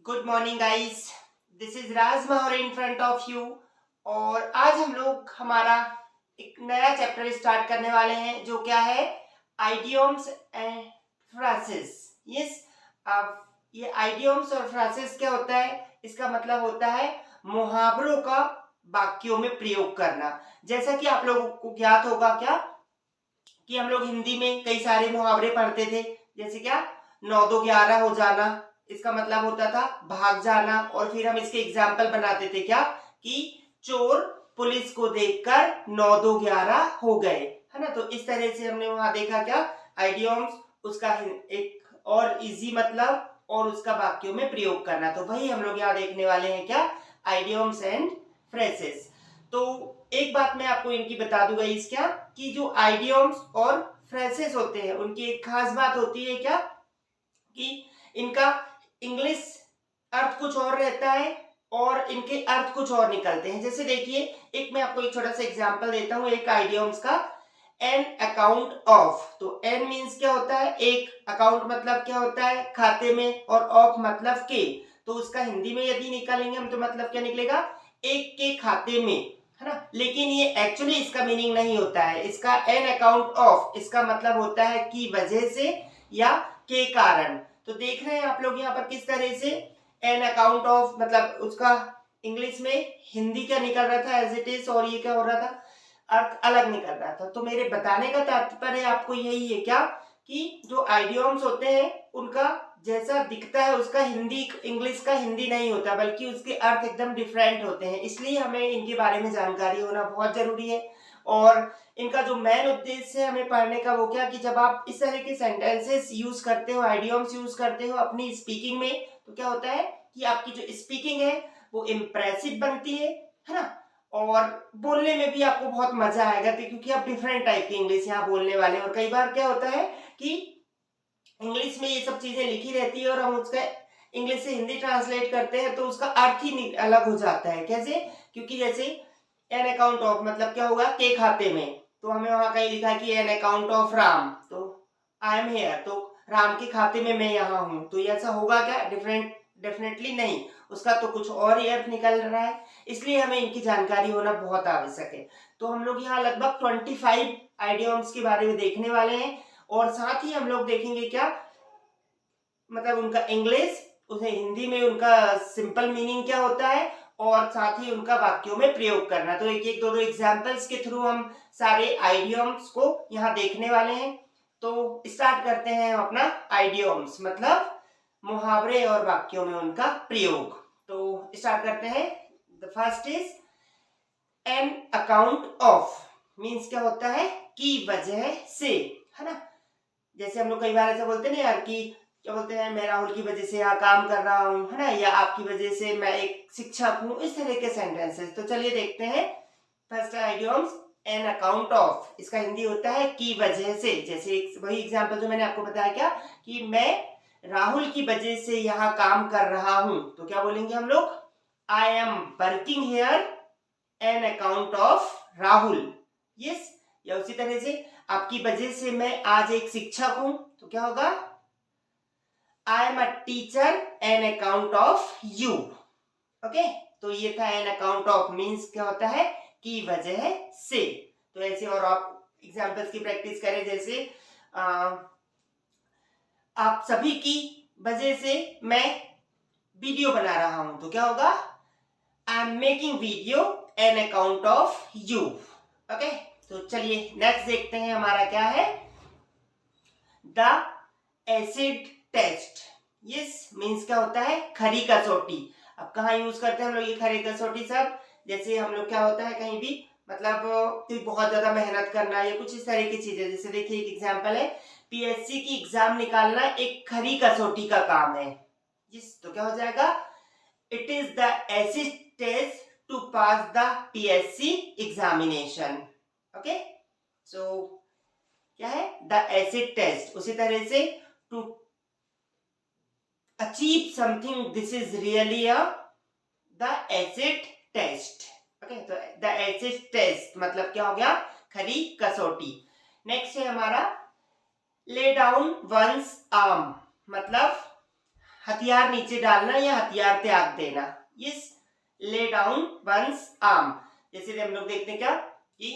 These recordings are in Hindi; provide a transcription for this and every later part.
Good morning guys. This is Raj Mahaur in front of you. और आज हम लोग हमारा एक नया चैप्टर स्टार्ट करने वाले हैं जो क्या है, आइडियम्स एंड फ्रासेस। यस, अब ये आइडियम्स और फ्रासेस क्या होता है, इसका मतलब होता है मुहावरों का वाक्यों में प्रयोग करना। जैसा कि आप लोगों को ज्ञात होगा क्या कि हम लोग हिंदी में कई सारे मुहावरे पढ़ते थे, जैसे क्या 9 2 11 हो जाना, इसका मतलब होता था भाग जाना। और फिर हम इसके एग्जाम्पल बनाते थे क्या कि चोर पुलिस को देखकर 9 2 11 हो गए, है ना। तो इस तरह से हमने वहां देखा क्या आइडियम्स, उसका एक और इजी मतलब और उसका वाक्यों में प्रयोग करना। तो वही हम लोग यहाँ देखने वाले हैं क्या, आइडियम्स एंड फ्रेजेस। तो एक बात मैं आपको इनकी बता दूंगा, इस क्या कि जो आइडियम्स और फ्रेजेस होते हैं उनकी एक खास बात होती है क्या कि इनका इंग्लिश अर्थ कुछ और रहता है और इनके अर्थ कुछ और निकलते हैं। जैसे देखिए, एक मैं आपको एक छोटा सा एग्जांपल देता हूं एक आइडियम्स का, एन अकाउंट ऑफ। तो एन मींस क्या होता है, एक, अकाउंट मतलब क्या होता है खाते में, और ऑफ मतलब के। तो उसका हिंदी में यदि निकालेंगे हम तो मतलब क्या निकलेगा, एक के खाते में, है ना। लेकिन ये एक्चुअली इसका मीनिंग नहीं होता है। इसका एन अकाउंट ऑफ इसका मतलब होता है की वजह से या के कारण। तो देख रहे हैं आप लोग यहाँ पर किस तरह से एन अकाउंट ऑफ मतलब उसका इंग्लिश में हिंदी क्या निकल रहा था एज इट इज, और ये क्या हो रहा था, अर्थ अलग निकल रहा था। तो मेरे बताने का तात्पर्य आपको यही है क्या कि जो आइडियम्स होते हैं उनका जैसा दिखता है उसका हिंदी इंग्लिश का हिंदी नहीं होता, बल्कि उसके अर्थ एकदम डिफरेंट होते हैं। इसलिए हमें इनके बारे में जानकारी होना बहुत जरूरी है। और इनका जो मेन उद्देश्य है हमें पढ़ने का वो क्या कि जब आप इस तरह के सेंटेंसेस यूज करते हो, आइडियम्स यूज करते हो अपनी स्पीकिंग में, तो क्या होता है कि आपकी जो स्पीकिंग है वो इम्प्रेसिव बनती है ना। और बोलने में भी आपको बहुत मजा आएगा क्योंकि आप डिफरेंट टाइप की इंग्लिश यहाँ बोलने वाले हैं। और कई बार क्या होता है कि इंग्लिश में ये सब चीजें लिखी रहती है और हम उसका इंग्लिश से हिंदी ट्रांसलेट करते हैं तो उसका अर्थ ही अलग हो जाता है। कैसे, क्योंकि जैसे एन अकाउंट ऑफ मतलब क्या होगा, के खाते में, तो हमें वहां कहीं लिखा है कि एन अकाउंट ऑफ राम, तो आई एम हेयर, तो राम के खाते में मैं यहाँ हूं। तो ये ऐसा होगा क्या, डिफरेंट, डेफिनेटली नहीं, उसका तो कुछ और ही अर्थ निकल रहा है। इसलिए हमें इनकी जानकारी होना बहुत आवश्यक है। तो हम लोग यहाँ लगभग 25 आइडियम्स के बारे में देखने वाले हैं और साथ ही हम लोग देखेंगे क्या मतलब उनका इंग्लिश, उसे हिंदी में उनका सिंपल मीनिंग क्या होता है, और साथ ही उनका वाक्यों में प्रयोग करना। तो एक एक दो दो एग्जांपल्स के थ्रू हम सारे आइडियम्स को यहाँ देखने वाले हैं। तो स्टार्ट करते हैं हम अपना आइडियम्स मतलब मुहावरे और वाक्यों में उनका प्रयोग। तो स्टार्ट करते हैं। The first is an account of, means क्या होता है की वजह से, है ना। जैसे हम लोग कई बार ऐसा बोलते हैं ना यार कि क्या बोलते हैं, मैं राहुल की वजह से यहाँ काम कर रहा हूँ, है ना, या आपकी वजह से मैं एक शिक्षक हूँ, इस तरह के सेंटेंसेस। तो चलिए देखते हैं first idioms, N account of, इसका हिंदी होता है की वजह से। जैसे वही एग्जांपल जो मैंने आपको बताया क्या कि मैं राहुल की वजह से यहाँ काम कर रहा हूँ, तो क्या बोलेंगे हम लोग, I am working here N account of Rahul. Yes, या उसी तरह से आपकी वजह से मैं आज एक शिक्षक हूं, तो क्या होगा, I am a teacher N account of you. Okay, तो ये था एन अकाउंट ऑफ, मीन्स क्या होता है की वजह से। तो ऐसे और आप एग्जांपल्स की प्रैक्टिस करें, जैसे आप सभी की वजह से मैं वीडियो बना रहा हूं, तो क्या होगा, I am making video an account of you. Okay, तो चलिए नेक्स्ट देखते हैं हमारा क्या है, the acid test. Yes, means क्या होता है खरी कसौटी। अब कहाँ यूज करते हैं हम लोग ये खरी कसौटी सब, जैसे हम लोग क्या होता है कहीं भी मतलब कोई बहुत ज्यादा मेहनत करना या कुछ इस तरह की चीजें। जैसे देखिए एक एग्जांपल है, पीएससी की एग्जाम निकालना एक खरी कसौटी का काम है। यस, तो क्या हो जाएगा, it is the acid test to pass the PSC examination. Okay, so क्या है द एसिड टेस्ट। उसी तरह से to achieve something, this is really a the acid test. Okay, तो द एसिड टेस्ट मतलब क्या हो गया, खरी कसौटी। नेक्स्ट है हमारा ले डाउन वंस आर्म, मतलब हथियार नीचे डालना या हथियार त्याग देना। Yes, lay down once arm. जैसे हम लोग देखते हैं क्या कि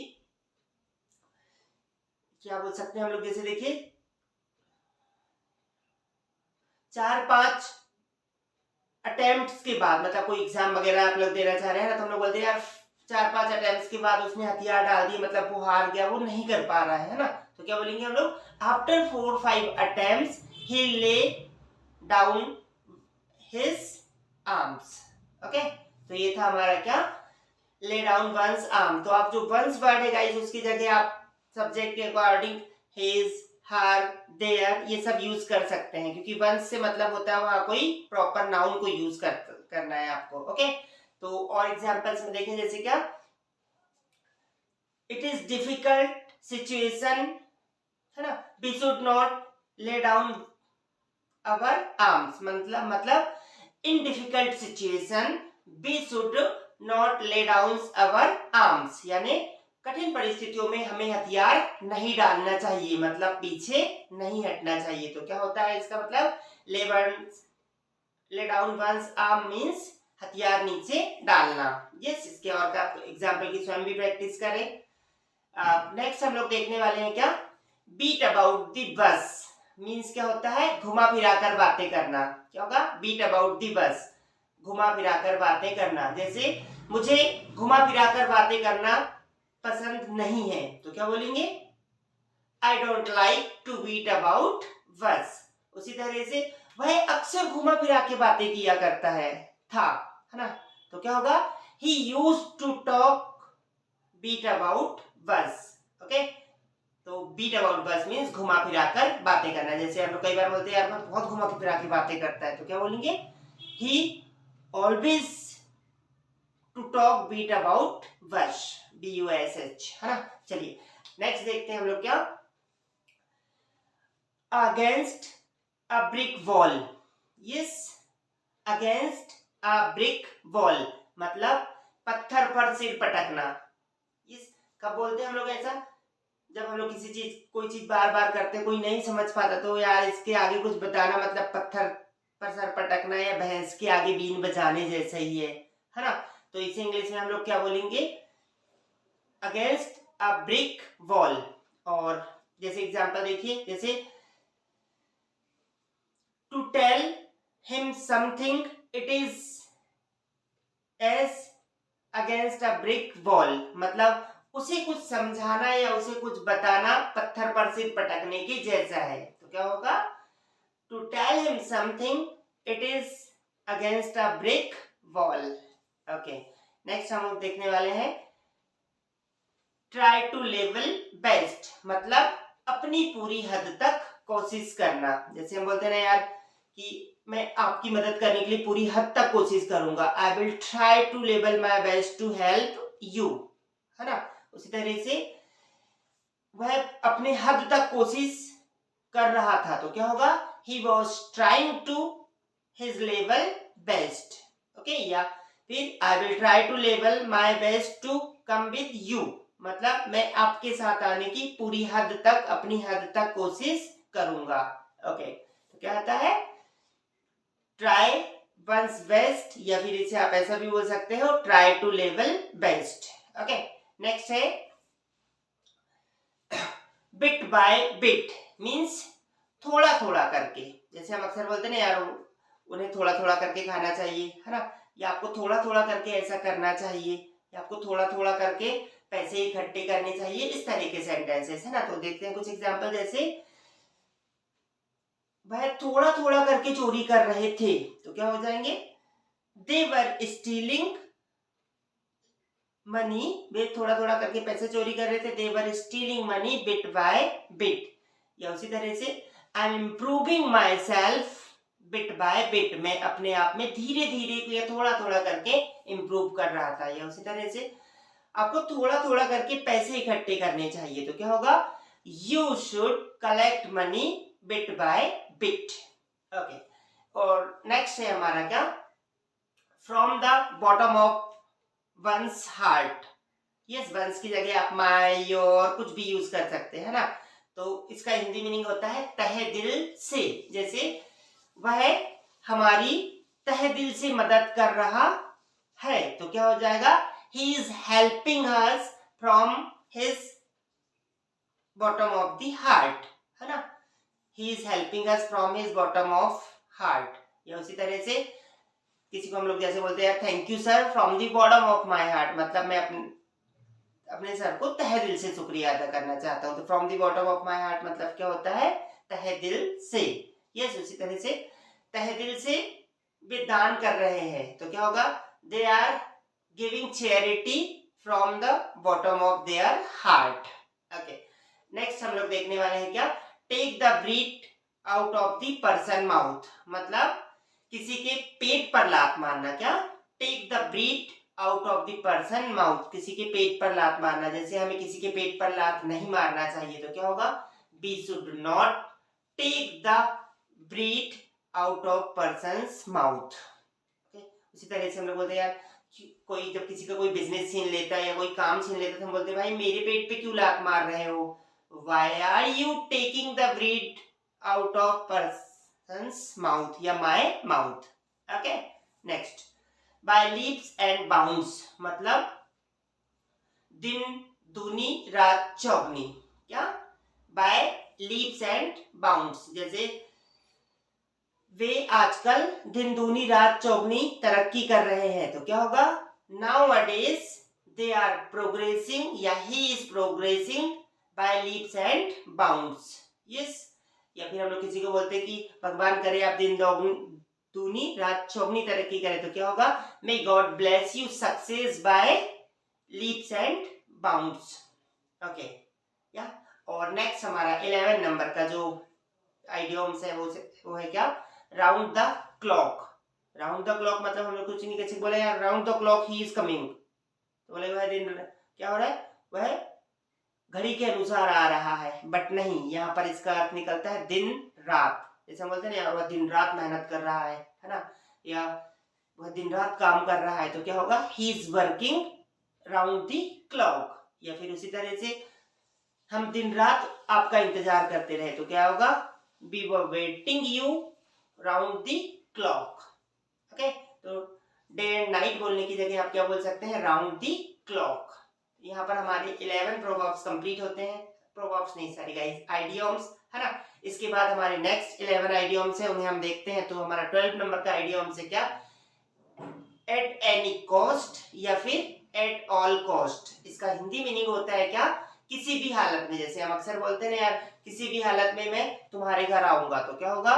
क्या बोल सकते हैं हम लोग, जैसे देखिए 4-5 अटेम्प्ट्स के बाद, मतलब कोई एग्जाम वगैरह आप लोग देना चाह रहे हैं ना, तो हम लोग बोलते हैं यार 4-5 अटेम्प्ट्स के बाद उसने हथियार डाल दिए, मतलब वो हार गया, वो नहीं कर पा रहा है ना, तो क्या बोलेंगे हम लोग, आफ्टर 4-5 अटेम्प्ट्स ही lay down his arms. Okay, तो ये था हमारा क्या, ले डाउन वंस आर्म। तो आप जो वंस वर्ड है गाइस, उसकी जगह आप सब्जेक्ट के अकॉर्डिंग हिज, हर, देयर ये सब यूज कर सकते हैं, क्योंकि वंस से मतलब होता है वहां कोई प्रॉपर नाउन को यूज करना है आपको। ओके, तो और एग्जांपल्स में देखें, जैसे क्या, इट इज डिफिकल्ट सिचुएशन, है ना, we should not lay down our arms, मतलब in difficult situation we should not lay down our arms, यानी कठिन परिस्थितियों में हमें हथियार नहीं डालना चाहिए, मतलब पीछे नहीं हटना चाहिए। तो क्या होता है इसका मतलब, lay down once arm means हथियार नीचे डालना। यस, इसके और का एग्जांपल की स्वयं भी प्रैक्टिस करें। नेक्स्ट हम लोग देखने वाले हैं क्या, beat about the bush means क्या होता है, घुमा फिराकर बातें करना। क्या होगा, बीट अबाउट द बस, घुमा फिराकर बातें करना। जैसे मुझे घुमा फिराकर बातें करना पसंद नहीं है, तो क्या बोलेंगे, I don't like to beat about bush. उसी तरह से वह अक्सर घुमा फिरा के बातें किया करता है ना, तो क्या होगा, he used to talk beat about bush. Okay, तो बीट अबाउट बस मींस घुमा फिरा कर बातें करना। जैसे हम लोग कई बार बोलते हैं यार मैं बहुत घुमा फिरा के बातें करता है, तो क्या बोलेंगे, he always to talk beat about bush, BUSH, है ना। चलिए नेक्स्ट देखते हैं हम लोग क्या, against a brick wall. Yes, against a brick wall मतलब पत्थर पर सिर पटकना। यस, कब बोलते हैं हम लोग ऐसा, जब हम लोग किसी चीज, कोई चीज बार बार करते, कोई नहीं समझ पाता, तो यार इसके आगे कुछ बताना, मतलब पत्थर पर सर पटकना या भैंस के आगे बीन बजाने जैसा ही है ना। तो इसे इंग्लिश में हम लोग क्या बोलेंगे, अगेंस्ट अ ब्रिक वॉल। और जैसे एग्जांपल देखिए, जैसे to tell him something it is as against a brick wall, मतलब उसे कुछ समझाना या उसे कुछ बताना पत्थर पर सिर पटकने की जैसा है। तो क्या होगा, to tell him something it is against a brick wall. Okay, next हम लोग देखने वाले हैं, ट्राई टू लेवल बेस्ट मतलब अपनी पूरी हद तक कोशिश करना। जैसे हम बोलते हैं ना यार कि मैं आपकी मदद करने के लिए पूरी हद तक कोशिश करूंगा, I will try to level my best to help you, है ना। उसी तरह से वह अपने हद तक कोशिश कर रहा था, तो क्या होगा, he was trying to his level best. Okay, या फिर I will try to level my best to come with you, मतलब मैं आपके साथ आने की पूरी हद तक, अपनी हद तक कोशिश करूंगा। ओके, तो क्या आता है, ट्राई वंस बेस्ट, या फिर इसे आप ऐसा भी बोल सकते हो, try to level best. Okay, next है बिट बाय बिट मींस थोड़ा थोड़ा करके। जैसे हम अक्सर बोलते हैं ना यार उन्हें थोड़ा थोड़ा करके खाना चाहिए, है ना, या आपको थोड़ा थोड़ा करके ऐसा करना चाहिए, या आपको थोड़ा थोड़ा करके पैसे इकट्ठे करने चाहिए, इस तरह के सेंटेंसेस, है ना। तो देखते हैं कुछ एग्जांपल, जैसे वह थोड़ा थोड़ा करके चोरी कर रहे थे, तो क्या हो जाएंगे, दे वर स्टीलिंग मनी, वे थोड़ा थोड़ा करके पैसे चोरी कर रहे थे, they were stealing money bit by bit. या उसी तरह से I am improving myself bit by bit, मैं अपने आप में धीरे धीरे या थोड़ा थोड़ा करके इम्प्रूव कर रहा था। या उसी तरह से आपको थोड़ा थोड़ा करके पैसे इकट्ठे करने चाहिए, तो क्या होगा, you should collect money bit by bit. Okay, और नेक्स्ट है हमारा क्या, from the bottom of one's heart. Yes, one's की जगह आप माय, योर कुछ भी यूज कर सकते हैं ना। तो इसका हिंदी मीनिंग होता है तहे दिल से। जैसे वह हमारी तहे दिल से मदद कर रहा है। तो क्या हो जाएगा, he is helping us from his bottom of the heart, है ना। He is helping us from his bottom of heart. या उसी तरह से किसी को हम लोग जैसे बोलते हैं thank you sir from the bottom of my heart, मतलब मैं अपने सर को तहे दिल से शुक्रिया अदा करना चाहता हूँ। तो from the bottom of my heart मतलब क्या होता है, तहे दिल से। यस, उसी तरह से तहे दिल से वे दान कर रहे हैं, तो क्या होगा, they are giving charity from the bottom of their heart. Okay, next हम लोग देखने वाले हैं क्या, take the breath out of the person mouth, मतलब किसी के पेट पर लात मारना। क्या, take the breath out of the person mouth, किसी के पेट पर लात मारना। जैसे हमें किसी के पेट पर लात नहीं मारना चाहिए, तो क्या होगा, we should not take the breath out of person's mouth. उसी तरह से हम लोग बोलते हैं यार, कोई जब किसी का कोई बिजनेस छीन लेता है या कोई काम छीन लेता है तो हम बोलते हैं भाई मेरे पेट पे क्यों लात मार रहे हो, why are you taking the breath out of person's mouth या my mouth. Okay, next, by leaps and bounds, मतलब दिन दूनी रात चौगनी। क्या, बाय लीप्स एंड बाउंड्स, जैसे वे आजकल दिन दूनी रात चौगनी तरक्की कर रहे हैं, तो क्या होगा, नाउ अडेज दे आर प्रोग्रेसिंग या he is progressing by leaps and bounds. Yes, या फिर हम लोग किसी को बोलते हैं कि भगवान करे आप दिन दूनी रात चौगनी तरक्की करे, तो क्या होगा, may God bless you success by leaps and bounds. Okay, या और नेक्स्ट हमारा 11 नंबर का जो आइडियम्स है वो है क्या, round the clock. Round the clock मतलब हम लोग कुछ नहीं कैसे बोले यार, round the clock he is coming, तो बोले वह दिन क्या हो रहा है, वह घड़ी के अनुसार आ रहा है, बट नहीं, यहाँ पर इसका अर्थ निकलता है दिन रात। जैसे हम बोलते हैं ना यार वह दिन रात मेहनत कर रहा है ना, या वह दिन रात काम कर रहा है, तो क्या होगा, he is working round the clock. या फिर उसी तरह से हम दिन रात आपका इंतजार करते रहे, तो क्या होगा, we were waiting you round the clock. Okay, तो डे एंड नाइट बोलने की जगह आप क्या बोल सकते हैं, राउंड द क्लॉक। यहाँ पर हमारे 11 प्रोवर्ब्स कंप्लीट होते हैं, प्रोवर्ब्स नहीं सॉरी गाइस, आइडियम्स, है ना। इसके बाद हमारे नेक्स्ट 11 आइडियम्स है, उन्हें हम देखते हैं। तो हमारा 12 नंबर का आइडियम्स है क्या, एट एनी कॉस्ट या फिर एट ऑल कॉस्ट। इसका हिंदी मीनिंग होता है क्या, किसी भी हालत में। जैसे हम अक्सर बोलते हैं ना यार, किसी भी हालत में मैं तुम्हारे घर आऊंगा, तो क्या होगा,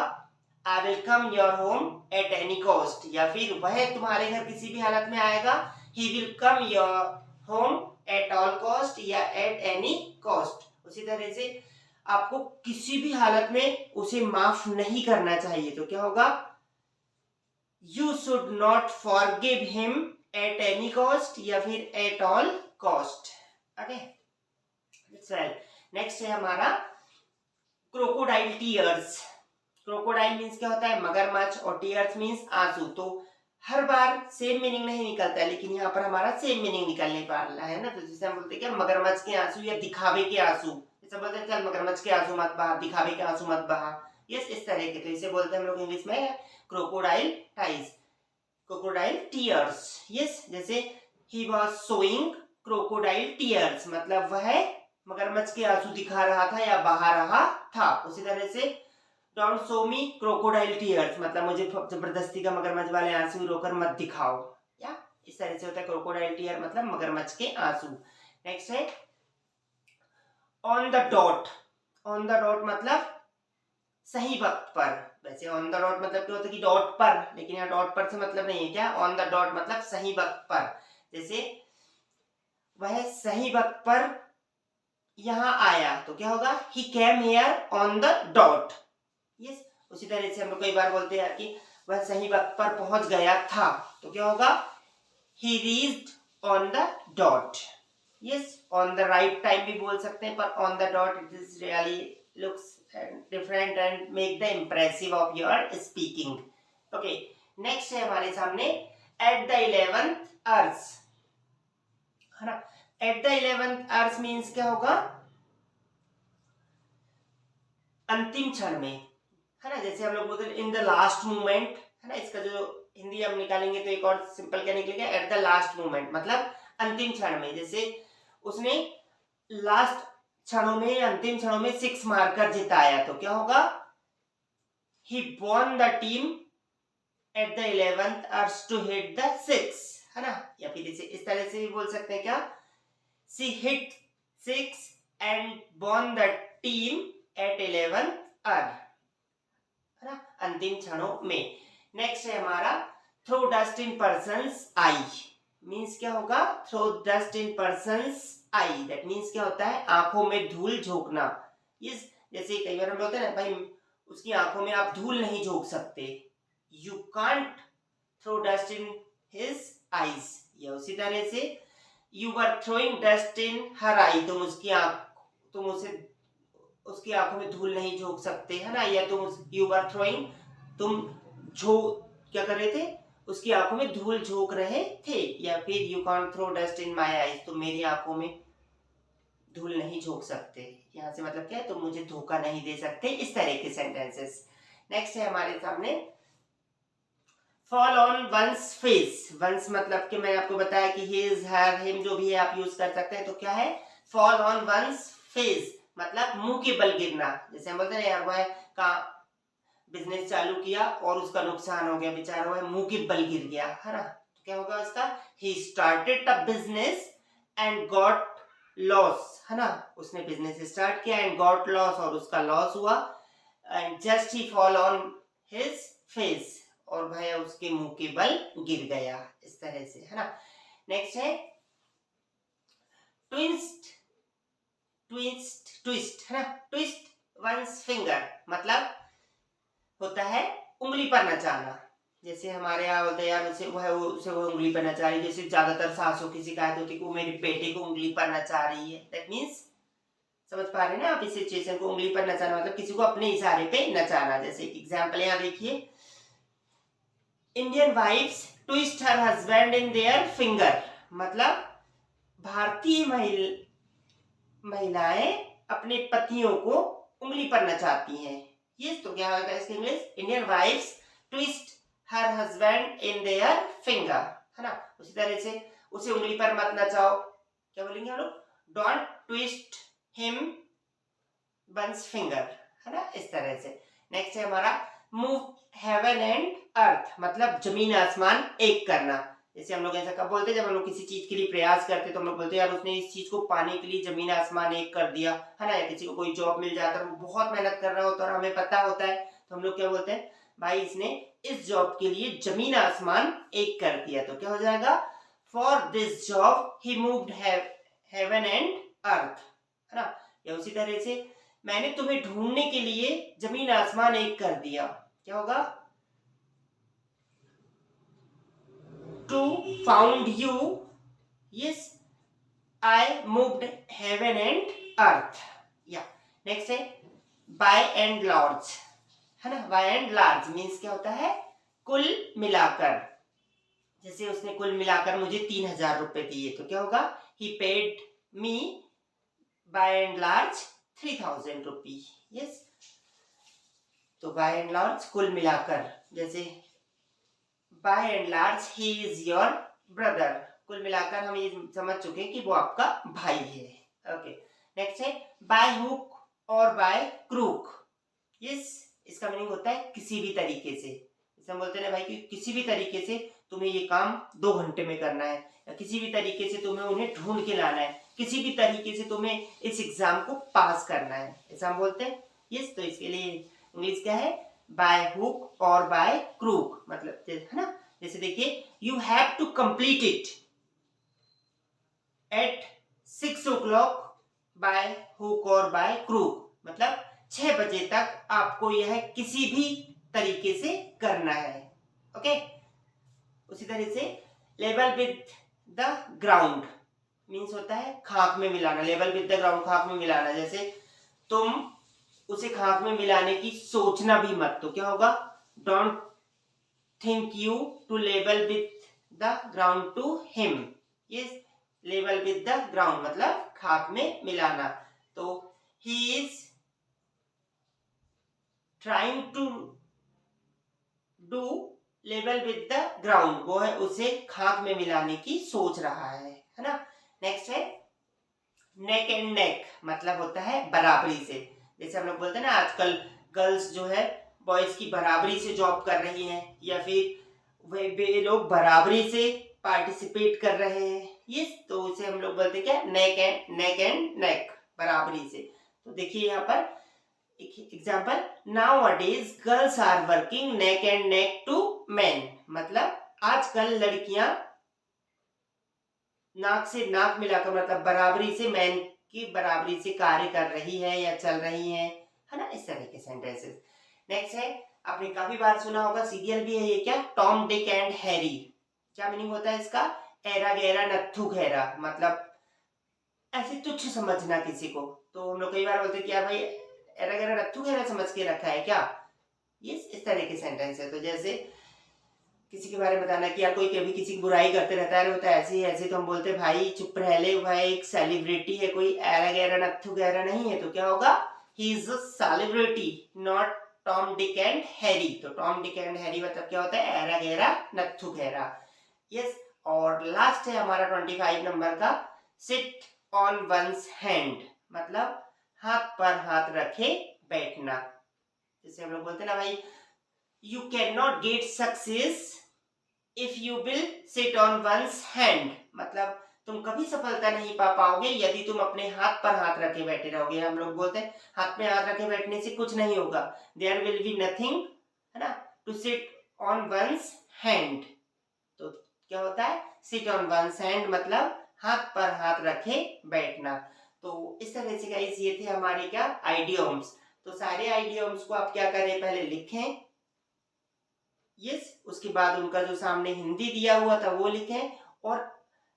I will come your home at any cost. या फिर वह तुम्हारे घर किसी भी हालत में आएगा, he will come your home at all cost या एट एनी कॉस्ट। उसी तरह से आपको किसी भी हालत में उसे माफ नहीं करना चाहिए, तो क्या होगा, you should not forgive him at any cost या फिर at all cost. Okay, next है हमारा क्रोकोडाइल टीयर्स। क्रोकोडाइल मीन्स क्या होता है, मगरमच्छ, और टीयर्स मीन्स आंसू। तो हर बार सेम मीनिंग नहीं निकलता है, लेकिन यहाँ पर हमारा सेम मीनिंग निकलने वाला है ना। तो जैसे हम बोलते हैं क्या, मगरमच्छ के आंसू या दिखावे के आंसू। जैसे बोलते हैं चल मगरमच्छ के आंसू मत बहा, दिखावे के आंसू मत बहा। यस, इस तरह के। तो इसे बोलते हैं हम लोग इंग्लिश में crocodile ties, crocodile tears. Yes, जैसे ही वाज सोइंग क्रोकोडाइल टीयर्स, मतलब वह मगरमच्छ के आंसू दिखा रहा था या बहा रहा था। उसी तरह से don't show me crocodile tears, मतलब मुझे जबरदस्ती का मगरमच्छ वाले आंसू रोकर मत दिखाओ। या इस तरह से होता है क्रोकोडाइल टीयर, मतलब मगरमच्छ के आंसू। नेक्स्ट है on the dot. On the dot मतलब सही वक्त पर। वैसे ऑन द डॉट मतलब क्या होता है कि डॉट पर, लेकिन यहाँ डॉट पर से मतलब नहीं है क्या, ऑन द डॉट मतलब सही वक्त पर। जैसे वह सही वक्त पर यहाँ आया, तो क्या होगा, he came here on the dot. Yes, उसी तरह से हम लोग कई बार बोलते हैं कि वह सही वक्त पर पहुंच गया था, तो क्या होगा, he reached on the dot. Yes, on the right time भी बोल सकते हैं, पर on the dot it is really looks different and make the impressive of your speaking. Okay, next है हमारे सामने at the 11th hours, है ना। at the 11th hours means क्या होगा, अंतिम क्षण में, है ना। जैसे हम लोग बोलते हैं इन द लास्ट मोमेंट, है ना। इसका जो हिंदी हम निकालेंगे तो एक और सिंपल क्या निकलेगा, एट द लास्ट मोमेंट, मतलब अंतिम क्षण में। जैसे उसने लास्ट क्षणों में, अंतिम क्षणों में 6 मारकर जिताया, तो क्या होगा, he won the team at the 11th hours to hit the 6, है ना। या फिर इसे इस तरह से भी बोल सकते हैं, क्या, she hit 6 and won the team at 11th hour, है ना, अंतिम क्षणों में। नेक्स्ट है हमारा throw dust in person's eye, means क्या होगा, throw dust in person's eye, that means क्या होता है, आंखों में धूल झोंकना। इस जैसे कई बार हम बोलते हैं ना, भाई उसकी आंखों में आप धूल नहीं झोंक सकते, you can't throw dust in his eyes. या उसी तरह से you were throwing dust in her eye, तुम उसे उसकी आंखों में धूल नहीं झोंक सकते, है ना। या यू वर थ्रोइंग, तुम क्या कर रहे थे, उसकी आंखों में धूल झोंक रहे थे। या फिर you can't throw dust in my eyes, तुम मेरी आंखों में धूल नहीं झोंक सकते। यहाँ से मतलब क्या है, तुम मुझे धोखा नहीं दे सकते, इस तरह के सेंटेंसेस। नेक्स्ट है हमारे सामने fall on one's face. One's मतलब कि मैंने आपको बताया कि हिज, हर, हिम जो भी है आप यूज कर सकते हैं। तो क्या है, फॉल ऑन वंस फेस मतलब मुंह के बल गिरना। जैसे हम बोलते हैं यार, वह का बिजनेस चालू किया और उसका नुकसान हो गया, बेचारा वह मुंह के बल गिर गया, है ना। तो क्या होगा उसका, he started a business and got loss, है ना। उसने बिजनेस स्टार्ट किया एंड गॉट लॉस, और उसका लॉस हुआ। And just he fall on his face, और वह उसके मुंह के बल गिर गया, इस तरह से, है ना। नेक्स्ट है ट्विस्ट, ट्विस्ट, है ना। ट्विस्ट वंस फिंगर मतलब होता है उंगली पर नचाना। जैसे हमारे यहाँ होता है यार, उसे वो उंगली पर नचा रही है। जैसे ज्यादातर सासों की शिकायत होती है कि वो मेरे बेटे को उंगली पर नचा रही है, दैट मीन्स, समझ पा रहे हैं ना आप इस सिचुएशन को, उंगली पर नचाना मतलब किसी को अपने इशारे पे नचाना। जैसे एक एग्जांपल यहाँ देखिए, Indian wives twist her husband in their finger, मतलब भारतीय महिलाएं अपने पतियों को उंगली पर नचाती हैं। ये तो क्या होगा इसका English, Indian wives twist her husband in their finger, है ना। उसी तरह से उसे उंगली पर मत नचाओ, क्या बोलेंगे हम लोग, don't twist him one's finger, है ना, इस तरह से। नेक्स्ट है हमारा मूव हेवन एंड अर्थ मतलब जमीन आसमान एक करना। जैसे हम लोग ऐसा कब बोलते हैं, जब हम लोग किसी चीज के लिए प्रयास करते हैं तो हम लोग बोलते हैं यार उसने इस चीज को पाने के लिए जमीन आसमान एक कर दिया, है ना। या किसी को कोई जॉब मिल जाता है, वो बहुत मेहनत कर रहा होता है और हमें पता होता है, तो हम लोग क्या बोलते हैं, भाई इसने इस जॉब के लिए जमीन आसमान एक कर दिया। तो क्या हो जाएगा, for this job he moved heaven and earth, है ना। या उसी तरह से मैंने तुम्हें ढूंढने के लिए जमीन आसमान एक कर दिया, क्या होगा, to found you, yes, I moved heaven and earth. Yeah. Next है by and large, है ना। by and large means क्या होता है, कुल मिलाकर। जैसे उसने कुल मिलाकर मुझे 3,000 रुपए दिए, तो क्या होगा, he paid me by and large 3,000 rupee, yes। तो by and large कुल मिलाकर, जैसे by and large he is your brother, कुल मिलाकर हम ये समझ चुके हैं कि वो आपका भाई है। ओके, नेक्स्ट है by hook और by crook, यस, इसका मीनिंग होता है किसी भी तरीके से। जैसे हम बोलते हैं भाई कि किसी भी तरीके से तुम्हें ये काम 2 घंटे में करना है, या किसी भी तरीके से तुम्हें उन्हें ढूंढ के लाना है, किसी भी तरीके से तुम्हें इस एग्जाम को पास करना है, ऐसा हम बोलते हैं, यस। तो इसके लिए इंग्लिश क्या है, बाय हुक और बाय क्रूक, मतलब है ना। जैसे देखिए, you have to complete it at 6 o'clock by hook और बाय क्रूक, मतलब 6 बजे तक आपको यह किसी भी तरीके से करना है, ओके। उसी तरह से level with the ground means होता है खाक में मिलाना, लेवल विद द ग्राउंड खाक में मिलाना। जैसे तुम उसे खाक में मिलाने की सोचना भी मत, तो क्या होगा, don't think you to level with the ground to him, yes, level with the ground मतलब खाक में मिलाना। तो he is trying to do level with the ground, वो है उसे खाक में मिलाने की सोच रहा है ना। नेक्स्ट है नेक एंड नेक, मतलब होता है बराबरी से। जैसे हम लोग बोलते हैं ना आजकल गर्ल्स जो है बॉयज की बराबरी से जॉब कर रही हैं, या फिर वे लोग बराबरी से पार्टिसिपेट कर रहे हैं, ये तो उसे हम लोग बोलते हैं क्या, नेक एंड नेक, बराबरी से। तो देखिए यहाँ पर example, nowadays girls are working neck and neck to man, मतलब आजकल लड़कियां नाक से नाक मिलाकर, मतलब बराबरी से मैन की बराबरी से कार्य कर रही है या चल रही है ना, इस तरह के सेंटेंसेस। नेक्स्ट है, आपने काफी बार सुना होगा, सीरियल भी है ये क्या, टॉम डिक एंड हैरी। क्या मीनिंग होता है इसका, एरा गहरा नत्थु गहरा, मतलब ऐसे तुच्छ समझना किसी को। तो हम लोग कई बार बोलते क्या भाई एरा गहरा नत्थु गहरा समझ के रखा है क्या, ये इस तरह के सेंटेंस है। तो जैसे किसी के बारे में बताना कि यार कोई कभी किसी की बुराई करते रहता है, होता है ऐसे ही ऐसे, तो हम बोलते भाई चुप रह ले भाई, एक सेलिब्रिटी है, कोई एरा गहरा नत्थु गहरा नहीं है। तो क्या होगा, he is a celebrity not Tom Dick and Harry. तो टॉम डिक एंड हैरी मतलब क्या होता है, एरा गहरा नत्थु गहरा। यस, और लास्ट है हमारा 25 नंबर का, सिट ऑन वंस हैंड, मतलब हाथ पर हाथ रखे बैठना। जैसे हम लोग बोलते हैं ना भाई, you cannot get success if you will sit on one's hand, मतलब तुम कभी सफलता नहीं पा पाओगे यदि तुम अपने हाथ पर हाथ रखे बैठे रहोगे। हम लोग बोलते हैं हाथ में हाथ रखे बैठने से कुछ नहीं होगा, देयर विल बी नथिंग, है ना, to sit on one's hand. तो क्या होता है, सिट ऑन वंस हैंड मतलब हाथ पर हाथ रखे बैठना। तो इस तरह से गाइस ये थे हमारे क्या आइडियम्स। तो सारे आइडियम्स को आप क्या करें, पहले लिखें, यस, उसके बाद उनका जो सामने हिंदी दिया हुआ था वो लिखें, और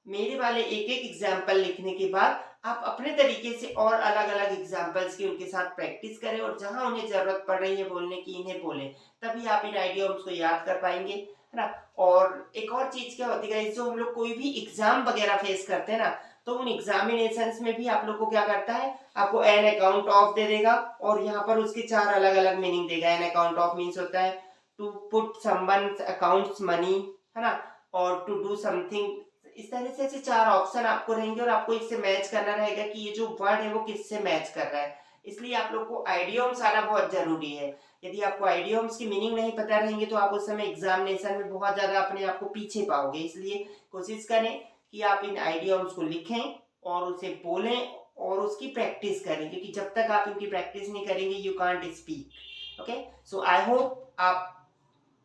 मेरे वाले एक एक एग्जाम्पल लिखने के बाद आप अपने तरीके से और अलग अलग एग्जाम्पल्स की उनके साथ प्रैक्टिस करें, और जहां उन्हें जरूरत पड़ रही है बोलने की इन्हें बोलें, तभी आप इन आइडियम्स को याद कर पाएंगे, है ना। और एक और चीज क्या होती है, जो हम लोग कोई भी एग्जाम वगैरह फेस करते हैं ना, तो उन एग्जामिनेशंस में भी आप लोग को क्या करता है, आपको एन अकाउंट ऑफ दे देगा, और यहाँ पर उसके 4 अलग अलग मीनिंग देगा। एन अकाउंट ऑफ मीन्स होता है to put someone's accounts money, है ना, और टू डू समथिंग, इस तरह से ऐसे 4 ऑप्शन आपको रहेंगे, और आपको इससे मैच करना रहेगा कि ये जो वर्ड है वो किससे मैच कर रहा है। इसलिए आप लोग को आइडियम्स आना बहुत जरूरी है। यदि आपको आइडियम्स की मीनिंग नहीं पता रहेंगे तो आप उस समय एग्जामिनेशन में बहुत ज्यादा अपने आप को पीछे पाओगे। इसलिए कोशिश करें कि आप इन आइडियम्स को लिखें और उसे बोलें और उसकी प्रैक्टिस करें, क्योंकि जब तक आप इनकी प्रैक्टिस नहीं करेंगे you can't speak. Okay, so I hope आप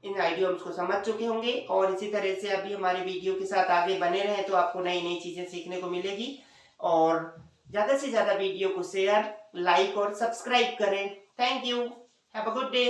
इन आइडियम्स को समझ चुके होंगे, और इसी तरह से अभी हमारे वीडियो के साथ आगे बने रहें तो आपको नई नई चीजें सीखने को मिलेगी। और ज्यादा से ज्यादा वीडियो को शेयर, लाइक और सब्सक्राइब करें। Thank you, have a good day.